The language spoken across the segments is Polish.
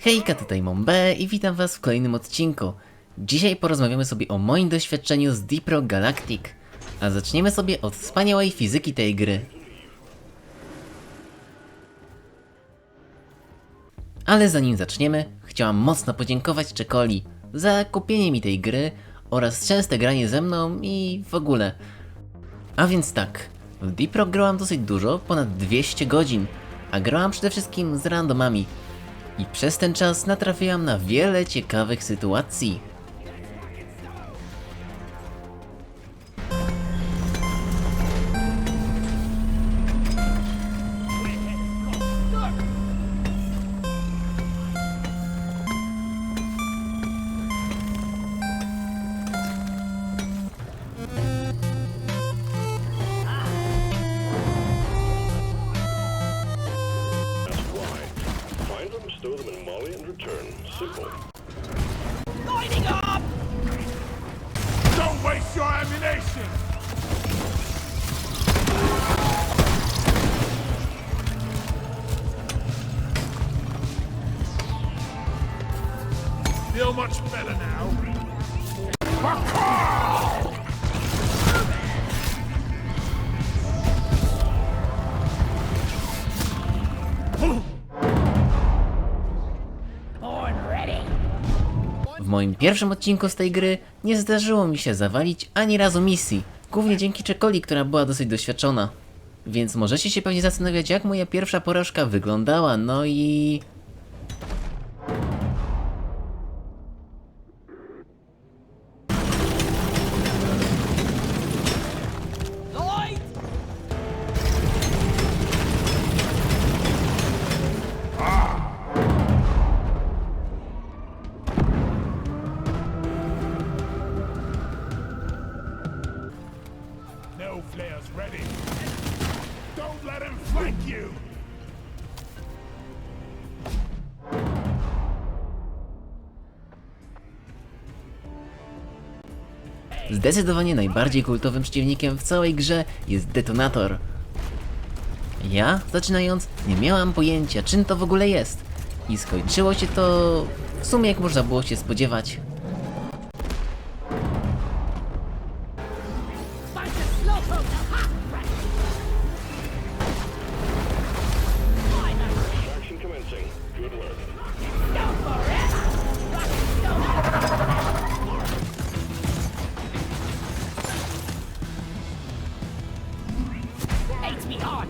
Hejka, tutaj Mombe i witam was w kolejnym odcinku. Dzisiaj porozmawiamy sobie o moim doświadczeniu z Deep Rock Galactic, a zaczniemy sobie od wspaniałej fizyki tej gry. Ale zanim zaczniemy, chciałam mocno podziękować Czekoli za kupienie mi tej gry oraz częste granie ze mną i w ogóle. A więc tak, w Deep Rock grałam dosyć dużo, ponad 200 godzin, a grałam przede wszystkim z randomami. I przez ten czas natrafiłam na wiele ciekawych sytuacji. Find them, stow them in Molly, and return. Simple. Lighting up! Don't waste your ammunition! Feel much better now? Born ready. W moim pierwszym odcinku z tej gry nie zdarzyło mi się zawalić ani razu misji, głównie dzięki Czekoli, która była dosyć doświadczona. Więc możecie się pewnie zastanawiać, jak moja pierwsza porażka wyglądała, no i... Light! No flares ready. Don't let him flank you! Zdecydowanie najbardziej kultowym przeciwnikiem w całej grze jest Detonator. Ja, zaczynając, nie miałam pojęcia, czym to w ogóle jest. I skończyło się to w sumie jak można było się spodziewać. Bunch of slowpokes! Ha! Action commencing. Good work. Go for it! Hates me on!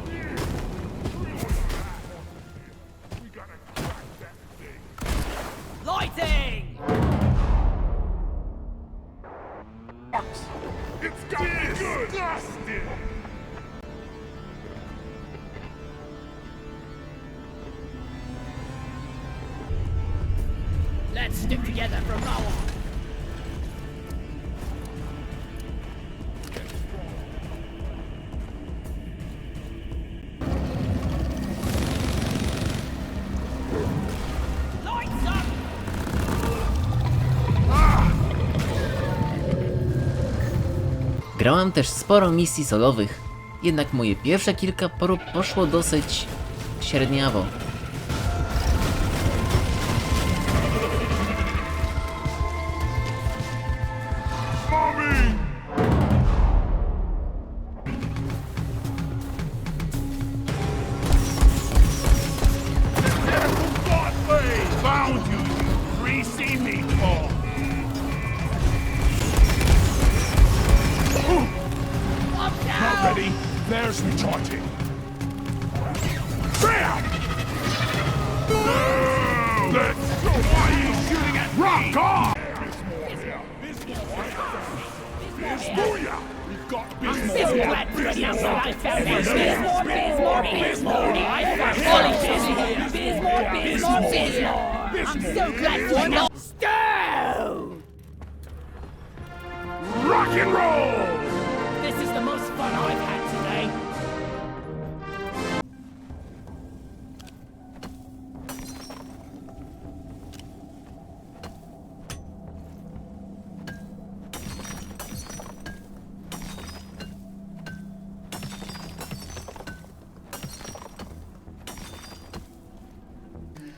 We gotta crack that thing. Lighting! It's got me disgusted! Let's stick together from now on. Lights up! Grałam też sporo misji solowych, jednak moje pierwsze kilka prób poszło dosyć średniawo. Mommy! Found you, you greasy meatball! Up Not down! ready. There's recharging. Bam! Let's go! Why are you shooting at me? Rock on! Bismillah! We've got Bismillah! Bismore, I found it. Bismore! I found Bismore! I'm so glad you know. Stow! Rock and roll! This is the most fun I've had today.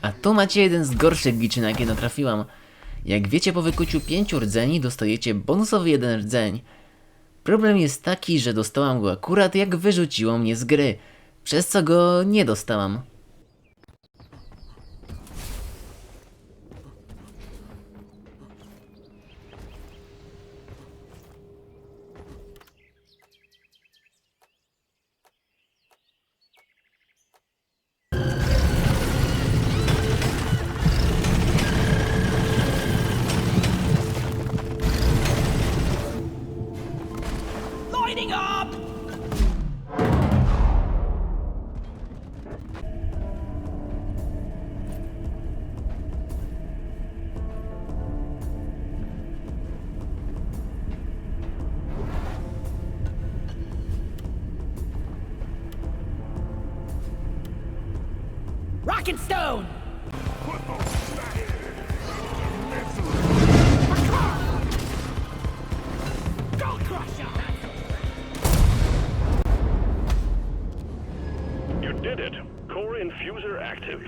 A tu macie jeden z gorszych gliczy, na jakie natrafiłam. Jak wiecie, po wykuciu 5 rdzeni dostajecie bonusowy 1 rdzeń. Problem jest taki, że dostałam go akurat jak wyrzuciło mnie z gry, przez co go nie dostałam. Lighting up! Rock and Stone! Gold Crusher! You did it. Core infuser active.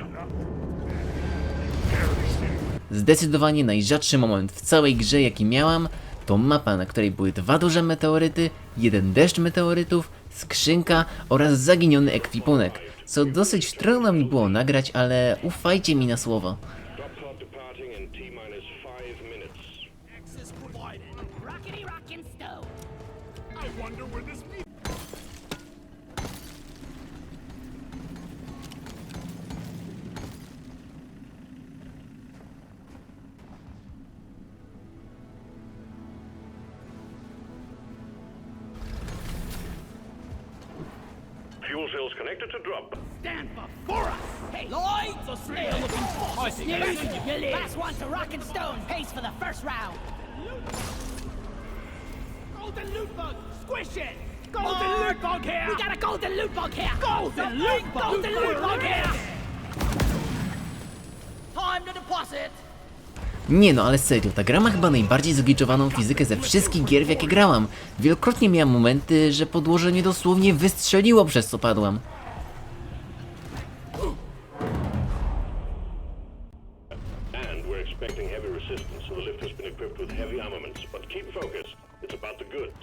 Zdecydowanie najrzadszy moment w całej grze, jaki miałam, to mapa, na której były 2 duże meteoryty, 1 deszcz meteorytów, skrzynka oraz zaginiony ekwipunek, co dosyć trudno mi było nagrać, ale ufajcie mi na słowo. Drop pod departing in T-minus 5 minutes. Access provided. Rockety Rock and Stone! I wonder where this means. Fuel cells connected to drop. Stand before us! Hey, Lloyd's or Snail looking for snooze! Last one to Rock and Stone pays for the first round! Golden loot bug! Squish it! Golden loot bug here! We got a golden loot bug here! Golden loot bug! Golden loot bug here! Time to deposit! Nie no, ale serio, ta gra ma chyba najbardziej zgliczowaną fizykę ze wszystkich gier, w jakie grałam. Wielokrotnie miałam momenty, że podłoże mnie dosłownie wystrzeliło, przez co padłam. And we're expecting heavy resistance, so the lift has been equipped with heavy armaments. But keep focused. It's about the goods.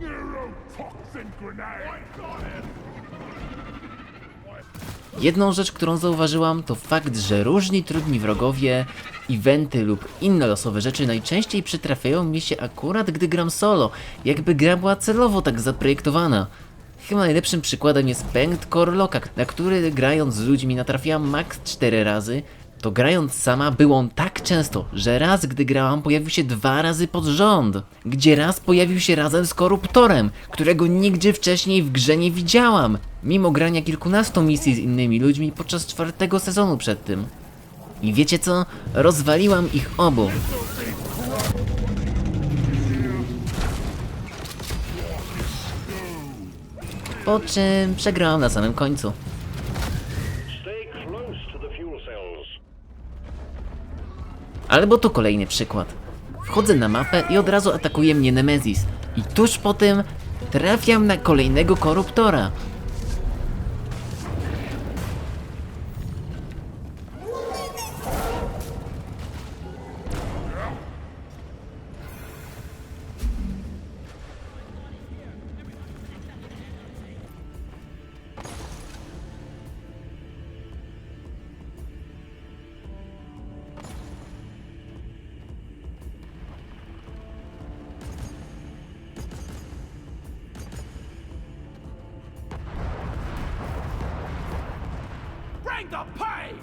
Neurotoxin grenade. Jedną rzecz, którą zauważyłam, to fakt, że różni trudni wrogowie, eventy lub inne losowe rzeczy najczęściej przytrafiają mi się akurat, gdy gram solo, jakby gra była celowo tak zaprojektowana. Chyba najlepszym przykładem jest Pękt Corlocka, na który grając z ludźmi natrafiłam max 4 razy, to grając sama był on tak często, że raz gdy grałam pojawił się 2 razy pod rząd, gdzie raz pojawił się razem z Koruptorem, którego nigdzie wcześniej w grze nie widziałam, mimo grania kilkunastu misji z innymi ludźmi podczas 4. sezonu przed tym. I wiecie co? Rozwaliłam ich obu. Po czym przegrałam na samym końcu. Stay close to the fuel cells. Albo to kolejny przykład. Wchodzę na mapę i od razu atakuje mnie Nemesis. I tuż po tym trafiam na kolejnego Koruptora. Bring the pay.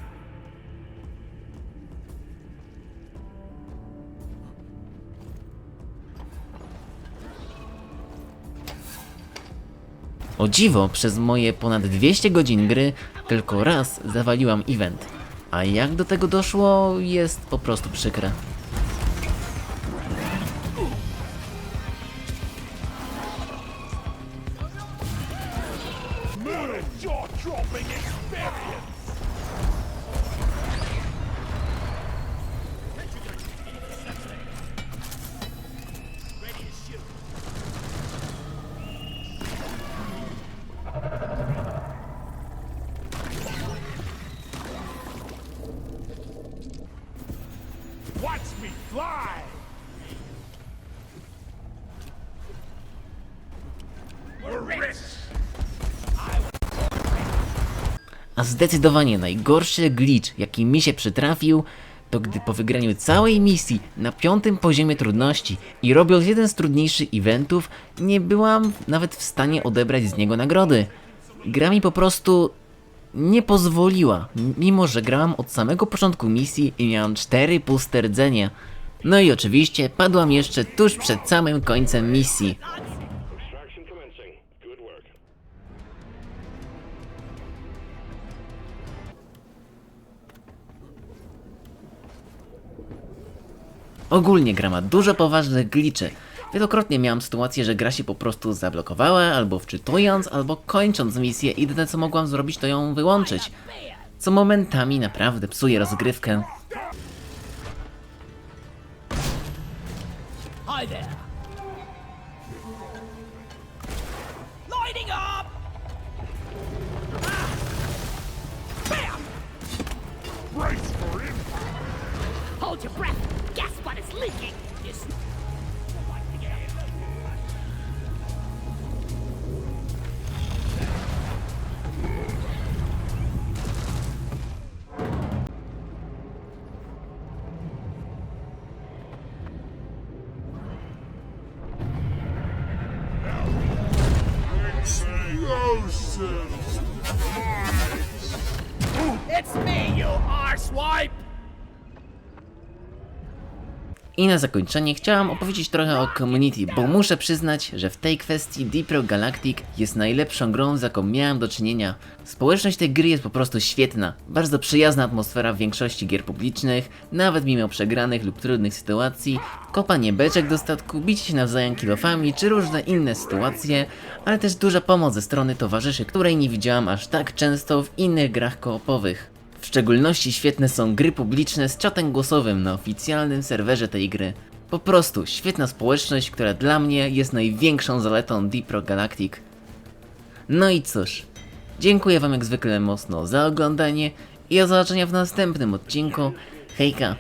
O dziwo, przez moje ponad 200 godzin gry tylko raz zawaliłam event. A jak do tego doszło, jest po prostu przykre. Dropping experience. Watch me fly! We're rich! A zdecydowanie najgorszy glitch, jaki mi się przytrafił, to gdy po wygraniu całej misji na 5. poziomie trudności i robiąc jeden z trudniejszych eventów, nie byłam nawet w stanie odebrać z niego nagrody. Gra mi po prostu nie pozwoliła, mimo że grałam od samego początku misji i miałam 4 puste rdzenie. No i oczywiście padłam jeszcze tuż przed samym końcem misji. Extraction commencing. Good work. Ogólnie gra ma dużo poważnych glitchy. Wielokrotnie miałam sytuację, że gra się po prostu zablokowała, albo wczytując, albo kończąc misję i jedyne co mogłam zrobić to ją wyłączyć. Co momentami naprawdę psuje rozgrywkę. Hi there. Lighting up! Ah! Bam! Brace for impact! Hold your breath. Gas bud is leaking. Yes. It's me, you arsewipe! I na zakończenie chciałam opowiedzieć trochę o community, bo muszę przyznać, że w tej kwestii Deep Rock Galactic jest najlepszą grą, z jaką miałem do czynienia. Społeczność tej gry jest po prostu świetna. Bardzo przyjazna atmosfera w większości gier publicznych, nawet mimo przegranych lub trudnych sytuacji, kopanie beczek do statku, bicie się nawzajem kilofami czy różne inne sytuacje, ale też duża pomoc ze strony towarzyszy, której nie widziałam aż tak często w innych grach koopowych. W szczególności świetne są gry publiczne z czatem głosowym na oficjalnym serwerze tej gry. Po prostu świetna społeczność, która dla mnie jest największą zaletą Deep Rock Galactic. No i cóż, dziękuję wam jak zwykle mocno za oglądanie i do zobaczenia w następnym odcinku. Hejka!